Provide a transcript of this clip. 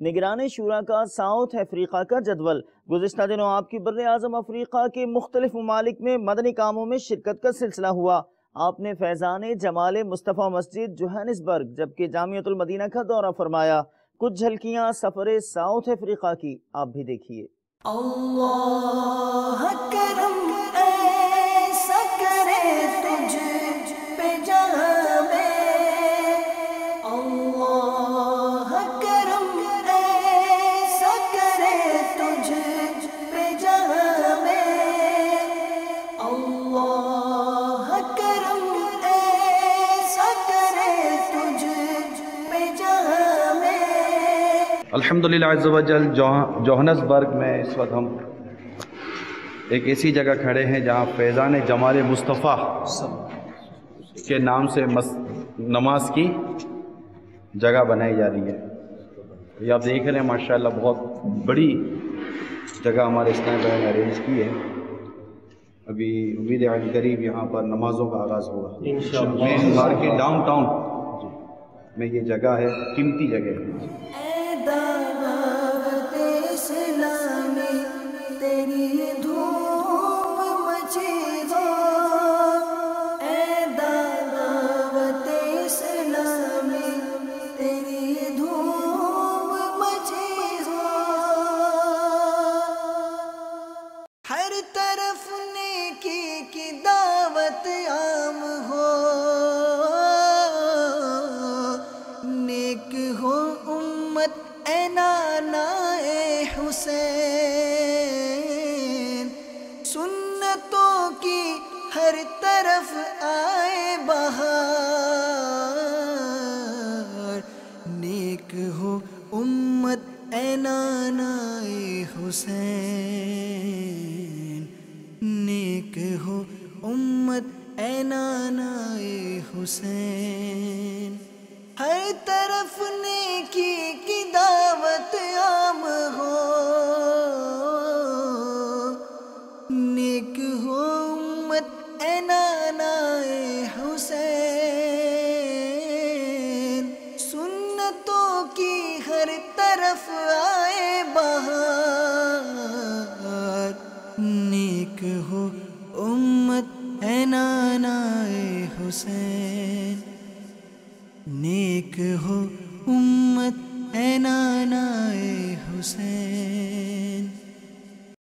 نگران شورا کا ساؤتھ افریقہ کا جدول۔ گزشتہ دنوں آپ کی بر اعظم افریقہ کے مختلف ممالک میں مدنی کاموں میں شرکت کا سلسلہ ہوا۔ آپ نے فیضان جمال مصطفیٰ مسجد جوہانسبرگ جبکہ جامعۃ المدینہ کا دورہ فرمایا۔ کچھ جھلکیاں سفر ساؤتھ افریقہ کی آپ بھی دیکھیے۔ اللہ کرم ایسا کرے تجھ پہ جہاں میں، اللہ کرم ایسا کرے تجھ پہ جہاں میں، اللہ کرم ایسا کرے تجھ پہ جہاں میں۔ الحمدللہ عز و جل جوہانسبرگ میں اس وقت ہم ایک ایسی جگہ کھڑے ہیں جہاں فیضان جمال مصطفیٰ کے نام سے نماز کی جگہ بنائی جا رہی ہے۔ یہ آپ دیکھ رہے ہیں ماشاءاللہ بہت بڑی جگہ ہمارے اسلام بھائی نے ارینج کی ہے۔ ابھی امید ہے قریب یہاں پر نمازوں کا آغاز ہوگا مین مارکیٹ ڈاؤن ٹاؤن میں۔ یہ جگہ ہے، قیمتی جگہ ہے۔ تیری دھوپ مچی ہو، اے دعوت اسلامی تیری دھوپ مچی ہو، ہر طرف نیکی کی دعوت عام ہو، نیک ہو امت اے نانا اے حسین، سنتوں کی ہر طرف آئے بہار، نیک ہو امت اے نانا اے حسین، نیک ہو امت اے نانا اے حسین، ہر طرف نیکی کی دعوت عام ہو، نیک ہو امت اے نانا اے حسین، سنتوں کی ہر طرف آئے بہار، نیک ہو امت اے نانا اے حسین، نیک ہو امت اے نانا اے حسین۔